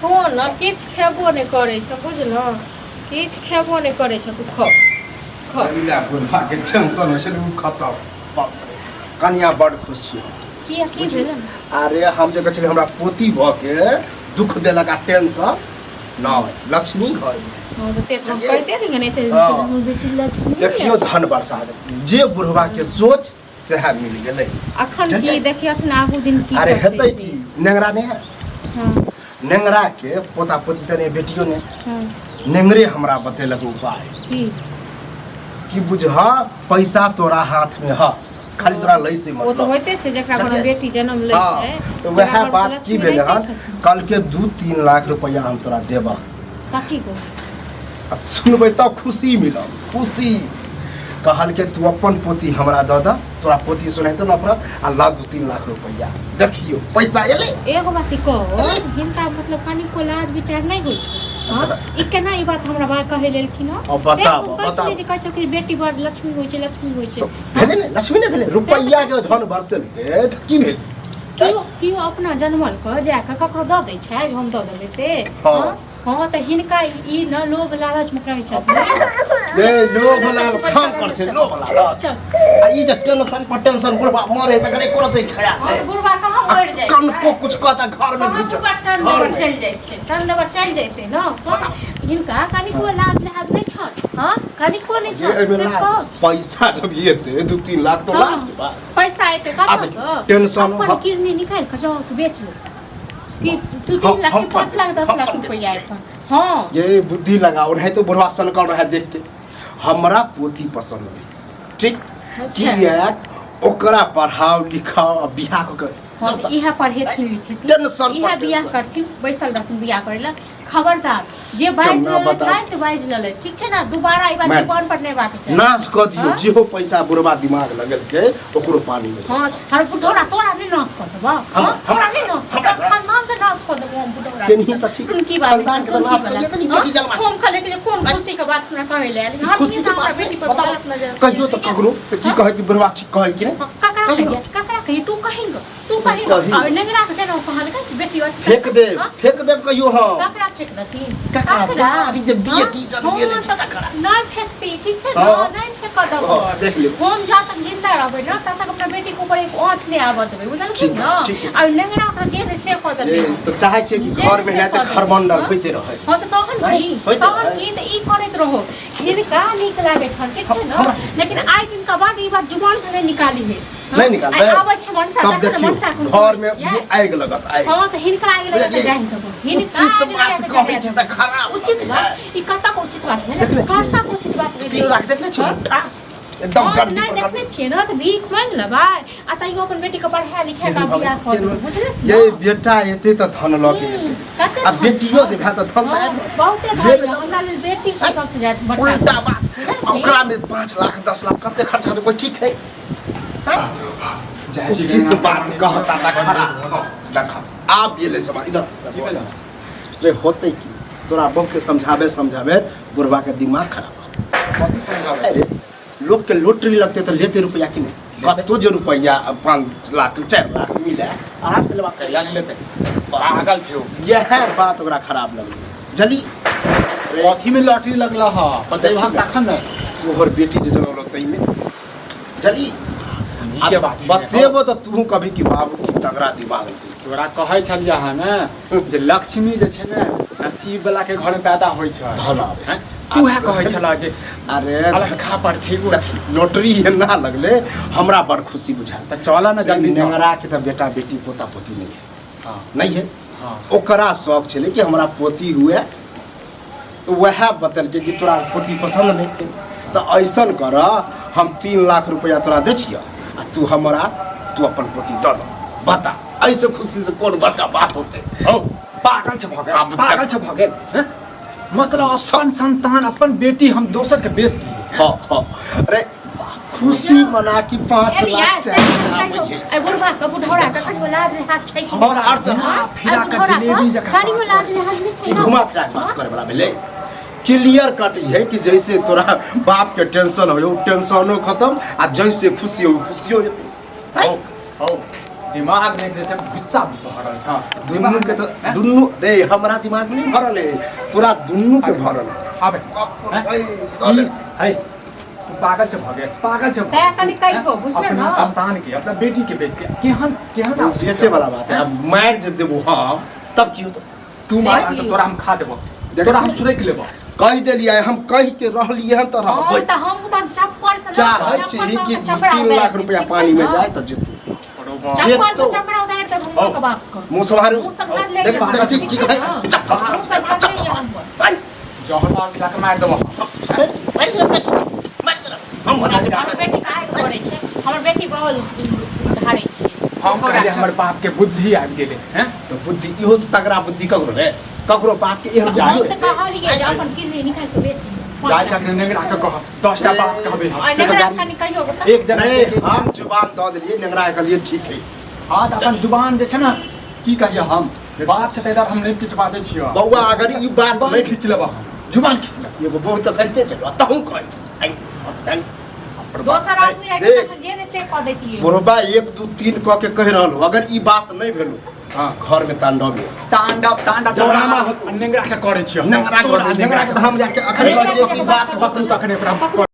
हो न किछ खेबो नहीं करे छ बुझलो किछ खेबो नहीं करे छ तू ख चलिला बुढ़वा के टेंशन हो छले उ खतम बाप रे कन्या बड़ खुश छी किया की भेलन अरे हम जे कहले हमरा पोती भ के दुख देलक आ टेंशन ना लक्ष्मी घर में हां बस ये हम कहते रहेंगे नहीं थे बेटी लक्ष्मी देखियो धन बरसा जे बुढ़वा के सोच से है मिल गेलै अखन की देखियत ना आगू दिन की अरे हेतै की नेंगरा नहीं है हां नेंगरा के पोता पोती तने बेटियों ने हां नेंगरे हमरा बतेलक उपाय की बुझा पैसा तोरा हाथ में है खाली तोरा लै से मतलब वो तो होते छे जेकरा कोनो बेटी जन्म लै छै तो वह बात की भेले हन कल के 2-3 लाख रुपया हम तोरा देबा कथी को अब सुनबै तब खुशी मिलल खुशी कहल के तू अपन पोती हमरा द द तोरा पोती सुनाइतो न पड़त आ ला 2-3 लाख रुपया देखियो पैसा एले एगो बात कहो हिनका मतलब कनी को लाज विचार नहीं होय छै हां ई केना ई बात हमरा बा कहे लेलखिन अब बताओ जे कहै छै कि बेटी बड़ लक्ष्मी होय छै भेले ने लक्ष्मी ने भेले रुपया के धन बरसल के त की भेल कियो अपना जन्मल क जा के ककरो द दै छै हम द देबै से हां हां त हिनका ई न लोभ लालच में कहै छथिन ले लोभ लालच छाम कर छै लोभ लालच आ ई जे टेंशन बुढ़वा मरे त करे करत खया बुढ़वा कहां मर जाय कन को कुछ कहता घर में घुस घर में चल जाय छै टंदवर चल जैते न हिनका कनी को लाज लिहाज नहीं छ हां कनी को नहीं छ पैसा जब येते 2-3 लाख तो लाज के बात पैसा एते कहां से टेंशन अपन किडनी निकाल के जाओ तू बेच ले कि 2-3 लाख 5 लाख 10 लाख रुपया है हां ये बुद्धि लगाओ नहीं तो बुढ़वा सनकल रहा देख के हमरा पोती पसंद है ठीक किया ओकरा पढ़ाओ लिखाओ बियाह कर इहा पढ़े थी लिखे थी इहा बियाह करथी बैसल रहथी बियाह करेला खबरदार जे बाइज ले से बाइज ले ठीक छै ना दोबारा ई बात फोन पर नहीं बात छै नाश कर दियो जेहो पैसा बुढ़वा दिमाग लगल के ओकरो पानी में हां हर बुढ़वा तोरा नहीं नाश कर देबा तोरा नहीं नाश कर खानदान के नाश कर देबो हम बुढ़वा केनही त छी उनकी बात खानदान के नाश कर दियो त बेटी जन्मा हम खले के कौन खुशी के बात हमरा कहे ले लेकिन खुशी के बात बेटी पर गलत नजर कहियो त ककरो त की कहे कि बुढ़वा ठीक कहे कि नहीं ककरा कही तू कहेंगे तू कहेंगे और नगरा से केना कहल के बेटी फेंक दे कहियो हां ककरा फेंक दती ककरा दारी जे बेटी जन्म गेले ककरा नहीं फेंकती ठीक छै ना नहीं फेंक दबो देख ले हम जा तक जिंदा रहबै ना तब तक अपना बेटी को ऊपर एक आंच नहीं आबा देबै बुझल छी ना और नगरा के जे से कर देबै तो चाहे छै कि घर में ना त खरमंडल होइते रहे हां तो तहन की त ई करैत रहो हिनका नीक लागे छन ठीक छै ना लेकिन आइ दिन के बाद ई बात जुबान से निकाली है नहीं निकाल दे आबै छै मनसा तब देखियो घर में आग लगत आग हां त हिनका आग लगत जाहि देबो हिनका उचित बात कहै छै त खराब उचित बात ई कता को उचित बात है कता को उचित बात है 3 लाख देखले छ एकदम गंदी नहीं देखले छी ना त भीख मांग लेबै आ तइयो अपन बेटी के पढ़ा लिखा का बियाह कर देबो बुझले ये बेटा एते त धन लग जेते आ बेटियो जे भा त धन बहुते भाई हमरा लेल बेटी छै सबसे ज्यादा बड़का उल्टा बात ओकरा में 5 लाख 10 लाख कते खर्चा तो कोई ठीक है उचित बात कहता था खराब देखा आप ये ले समा इधर रे होते की तोरा बहु के समझावे बुढ़वा के दिमाग खराब कथि समझावे अरे लोग के लॉटरी लगते तो लेते रुपया कि नहीं कतो जो रुपया 5 लाख 4 लाख मिले आराम से लेवा या नहीं लेते पागल छौ यह बात ओकरा खराब लगल जली कथि में लॉटरी लगला ह पते भाग तखन न तोहर बेटी जे जनम लगतै में जली के बात बतेबो त तू कभी कि बाबू की तगड़ा दिमाग तोरा कहै छलिया है न जे लक्ष्मी जे छै न नसीब वाला के घर में पैदा होय छै धन हैं तू है कहै छला जे अरे अलग खा पर छै वो लॉटरी ना लगले हमरा बड़ खुशी बुझाल त चला न जल्दी से नेंगरा के त बेटा बेटी पोता पोती नहीं है हां नहीं है हां ओकरा शौक छले कि हमरा पोती हुए तो वह बतल के कि तोरा पोती पसंद नहीं तो ऐसन कर हम 3 लाख रुपया तोरा दे छिया आ तू हमरा तू अपन पोती द दो बता ऐसे खुशी से कौन बड़का बात होते हो पागल छ भगे हैं मतलब अपन संतान अपन बेटी हम दोसर के बेच दिए हां हां अरे खुशी मना कि 5 लाख चाहिए ए बुढ़वा का बुढ़ौरा का कनी लाज हाथ छै और अर्थ फिरा का जलेबी जका कनी लाज हाथ नहीं छै घुमा फिरा बात करे वाला भेले क्लियर कट है कि जैसे तोरा बाप के टेंशन हो टेंशनो खत्म आ जैसे खुशी हो खुशियो हो दिमाग में जैसे गुस्सा भरल छ दुन्नु के तो दुन्नु रे हमरा दिमाग में नहीं भरल है तोरा दुन्नु के भरल है अबे है पागल छ भगे पागल छ सया कनी कहि को बुझले अपना न संतान के अपना बेटी के बेच के केहन केहन बेचे वाला बात है अब मार जे देबो हां तब की होतो तू मार तो तोरा हम खा देबो तोरा हम सुरैक लेबो कह देलिए हम कह के रहलिए हन त रहबै त हम त चप्पल से चाहै छी कि 3 लाख रुपया पानी में जाए त जीतू चप्पल से चपड़ा उतार त हम का बाप को मुंह संभारू मुंह संभाल ले देख देख की कहे चप्पल मुंह संभाल ले हम जहर मार मिला के मार देबो मार दे हम मना जा हमर बेटी काहे करे छै हमर बेटी बॉल धारे छै हम कहले हमर बाप के बुद्धि आबि गेले हैं तो बुद्धि इहो से तगड़ा बुद्धि ककरो रे ककरो बाप के एहन हम बुद्धि त कहलिए जे अपन किने निकाल के बेची जाय चक्र नेंगरा के कह 10 टा बात कहबे हम और नेगरा कनी कहियो एक जना रे हम जुबान दे देलिए नेंगरा के लिए ठीक है हां त अपन जुबान जे छै ना की कहियो हम बाप छै तैदार हम नहीं किछ बाते छियो बौआ अगर ई बात नहीं नहीं खींच लेबो हम जुबान खींच ले एगो बहुत तो कहते चलो तहु कहै छै आई दोसर आदमी रह देख। के जे ने से कह देती है बुढ़बा 1 2 3 कह के कह रहल अगर ई बात नहीं भेलो हां घर में तांडव है तांडव ड्रामा होतो। नेंगरा के करे छियो नेंगरा के हम जाके अखन कहै छियै कि बात होतै तखने